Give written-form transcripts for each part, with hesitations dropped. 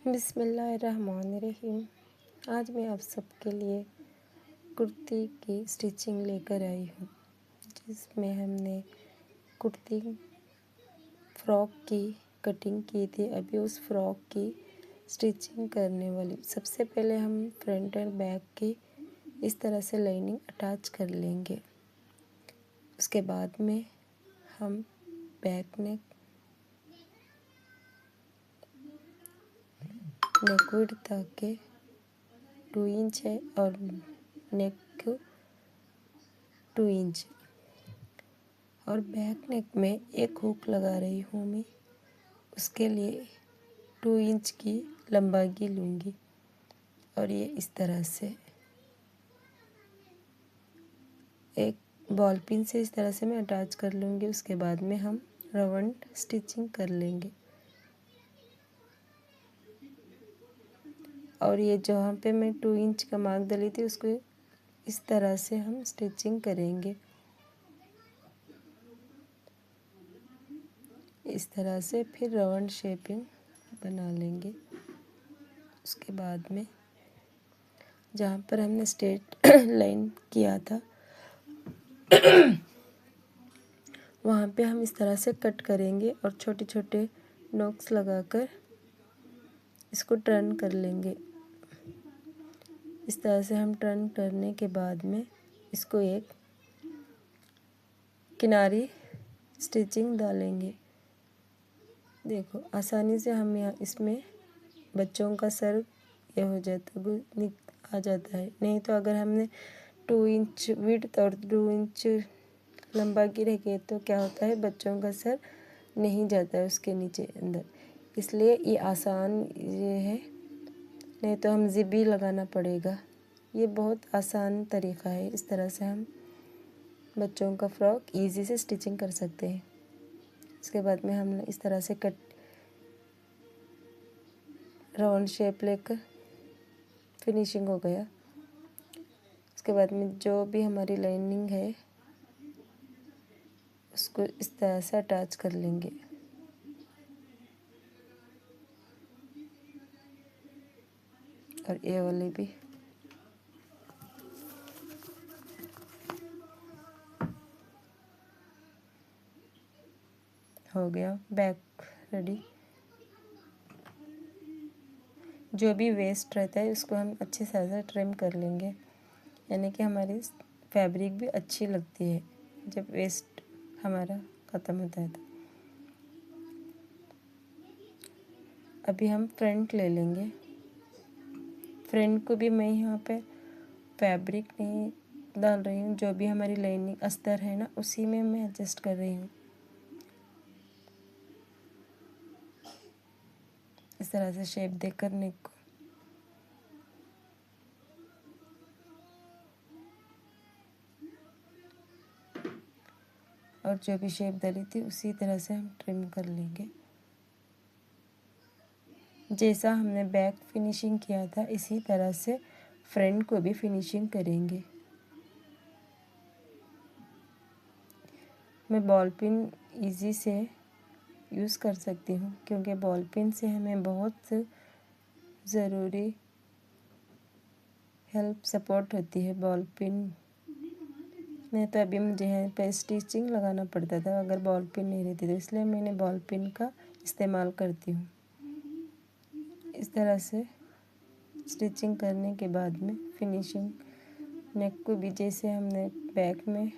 बिस्मिल्लाहिर्रहमानिर्रहीम। आज मैं आप सबके लिए कुर्ती की स्टिचिंग लेकर आई हूँ, जिसमें हमने कुर्ती फ्रॉक की कटिंग की थी। अभी उस फ्रॉक की स्टिचिंग करने वाली। सबसे पहले हम फ्रंट एंड बैक की इस तरह से लाइनिंग अटैच कर लेंगे। उसके बाद में हम बैक नेक विड्थ ताकि 2 इंच है और नेक 2 इंच और बैक नेक में एक हुक लगा रही हूँ मैं। उसके लिए 2 इंच की लंबाई लूँगी और ये इस तरह से एक बॉल पिन से इस तरह से मैं अटैच कर लूँगी। उसके बाद में हम राउंड स्टिचिंग कर लेंगे और ये जहाँ पे मैं 2 इंच का मार्क डाली थी उसको इस तरह से हम स्टिचिंग करेंगे। इस तरह से फिर राउंड शेपिंग बना लेंगे। उसके बाद में जहाँ पर हमने स्ट्रेट लाइन किया था वहाँ पे हम इस तरह से कट करेंगे और छोटे छोटे नॉक्स लगाकर इसको टर्न कर लेंगे। इस तरह से हम टर्न करने के बाद में इसको एक किनारी स्टिचिंग डालेंगे। देखो आसानी से हम यहाँ इसमें बच्चों का सर ये हो जाता आ जाता है। नहीं तो अगर हमने 2 इंच विड्थ और 2 इंच लंबाई रखी है तो क्या होता है, बच्चों का सर नहीं जाता है उसके नीचे अंदर। इसलिए ये आसान ये है, नहीं तो हम जिप लगाना पड़ेगा। ये बहुत आसान तरीका है। इस तरह से हम बच्चों का फ्रॉक इजी से स्टिचिंग कर सकते हैं। इसके बाद में हम इस तरह से कट राउंड शेप लेकर फिनिशिंग हो गया। उसके बाद में जो भी हमारी लाइनिंग है उसको इस तरह से अटैच कर लेंगे। और ये वाले भी हो गया बैक रेडी। जो भी वेस्ट रहता है उसको हम अच्छे से ट्रिम कर लेंगे, यानी कि हमारी फैब्रिक भी अच्छी लगती है जब वेस्ट हमारा ख़त्म होता है। तो अभी हम फ्रंट ले लेंगे। फ्रंट को भी मैं यहाँ पे फैब्रिक नहीं डाल रही हूँ, जो भी हमारी लाइनिंग अस्तर है ना उसी में मैं एडजस्ट कर रही हूँ। इस तरह से शेप देकर नेक को और जो भी शेप डाली थी उसी तरह से हम ट्रिम कर लेंगे। जैसा हमने बैक फिनिशिंग किया था इसी तरह से फ्रंट को भी फिनिशिंग करेंगे। मैं बॉल पिन ईजी से यूज़ कर सकती हूँ, क्योंकि बॉल पिन से हमें बहुत ज़रूरी हेल्प सपोर्ट होती है बॉल पिन में। तो अभी मुझे यहाँ पे स्टिचिंग लगाना पड़ता था अगर बॉल पिन नहीं रहती, तो इसलिए मैंने बॉल पिन का इस्तेमाल करती हूँ। इस तरह से स्टिचिंग करने के बाद में फिनिशिंग नेक को भी जैसे हमने बैक में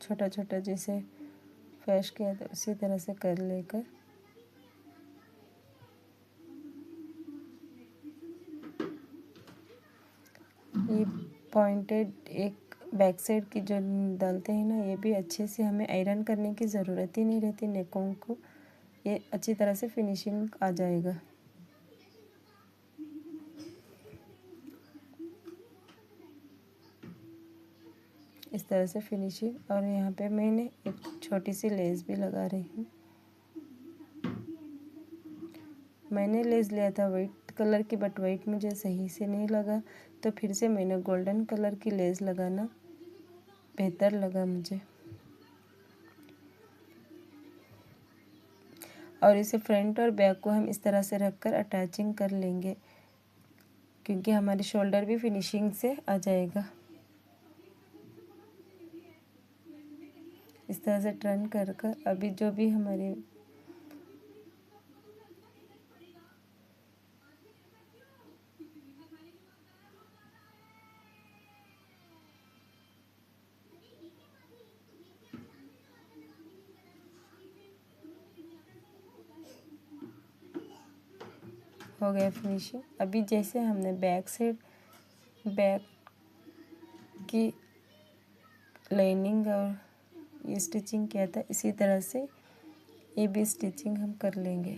छोटा छोटा जैसे फैश किया था उसी तरह से कर लेकर ये पॉइंटेड एक बैक साइड की जो डालते हैं ना, ये भी अच्छे से हमें आयरन करने की ज़रूरत ही नहीं रहती नेकों को। ये अच्छी तरह से फिनिशिंग आ जाएगा। इस तरह से फिनिशिंग। और यहाँ पे मैंने एक छोटी सी लेस भी लगा रही हूँ। मैंने लेस लिया था वाइट कलर की, बट वाइट मुझे सही से नहीं लगा, तो फिर से मैंने गोल्डन कलर की लेस लगाना बेहतर लगा मुझे। और इसे फ्रंट और बैक को हम इस तरह से रखकर अटैचिंग कर लेंगे, क्योंकि हमारे शोल्डर भी फिनिशिंग से आ जाएगा। इस तरह से टर्न कर कर अभी जो भी हमारे हो गया फिनिशिंग। अभी जैसे हमने बैक की लाइनिंग और ये स्टिचिंग किया था, इसी तरह से ये भी स्टिचिंग हम कर लेंगे।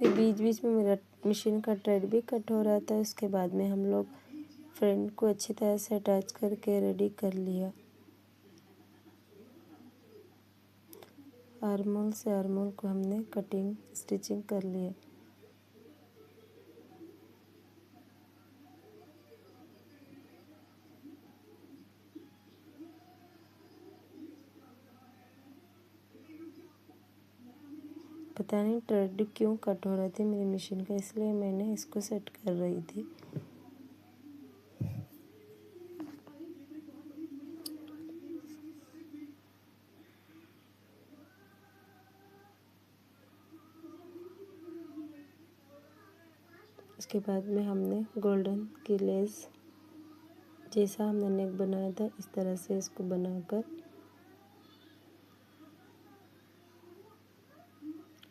ये बीच बीच में मेरा मशीन का थ्रेड भी कट हो रहा था। उसके बाद में हम लोग फ्रंट को अच्छी तरह से अटैच करके रेडी कर लिया। आर्मोल से आर्मोल को हमने कटिंग स्टिचिंग कर लिया। पता नहीं थ्रेड क्यों कट हो रहा थी मेरी मशीन का, इसलिए मैंने इसको सेट कर रही थी। इसके बाद में हमने गोल्डन की लेस, जैसा हमने नेक बनाया था इस तरह से इसको बनाकर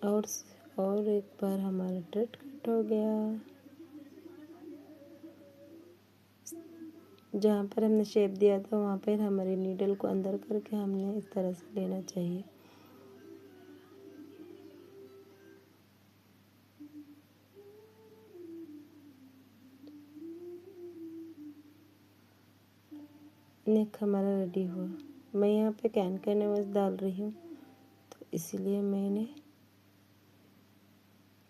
और एक बार हमारा थ्रेड कट हो गया। जहाँ पर हमने शेप दिया था वहाँ पर हमारी नीडल को अंदर करके हमने इस तरह से लेना चाहिए। नेक हमारा रेडी हुआ। मैं यहाँ पे कैन कैनवास डाल रही हूँ, तो इसीलिए मैंने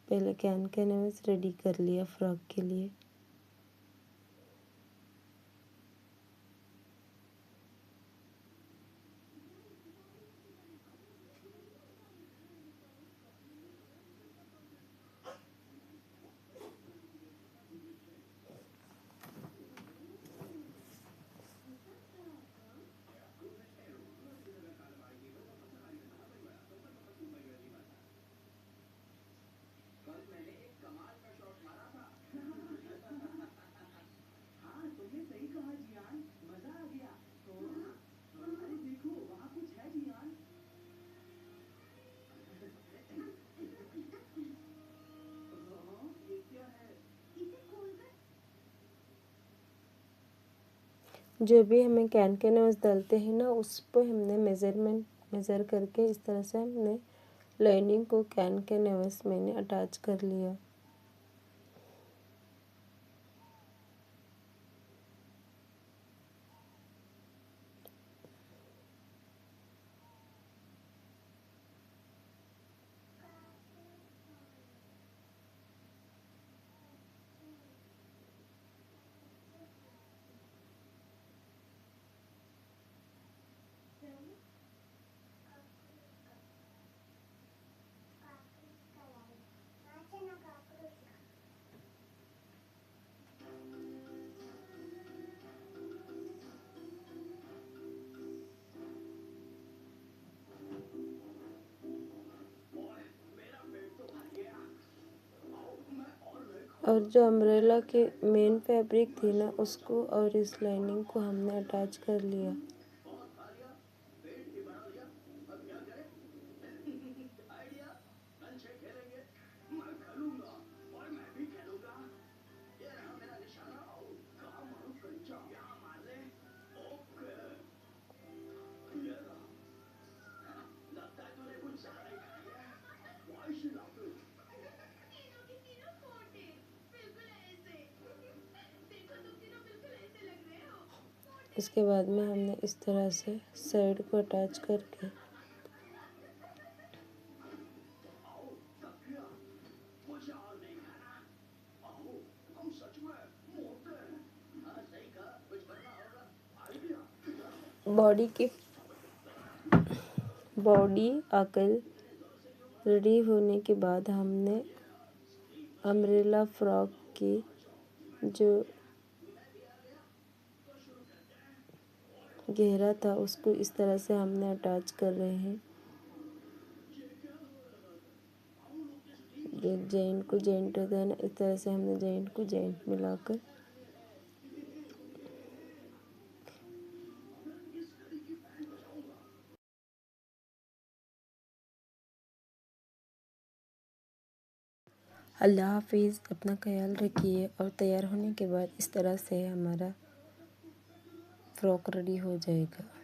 पहले कैन कैनवास रेडी कर लिया फ्रॉक के लिए। जो भी हमें कैन कैनवास डालते हैं ना, उस पर हमने मेज़र करके इस तरह से हमने लाइनिंग को कैन कैनवास मैंने अटैच कर लिया। और जो अम्ब्रेला के मेन फैब्रिक थी ना, उसको और इस लाइनिंग को हमने अटैच कर लिया। इसके बाद में हमने इस तरह से साइड को अटैच करके बॉडी आकर रेडी होने के बाद हमने अम्ब्रेला फ्रॉक की जो घेरा था उसको इस तरह से हमने अटैच कर रहे हैं। जो जॉइंट को जॉइंट होता है ना, इस तरह से हमने जॉइंट को जॉइंट मिलाकर अल्लाह हाफिज़। अपना ख्याल रखिए और तैयार होने के बाद इस तरह से हमारा फ्रॉक रेडी हो जाएगा।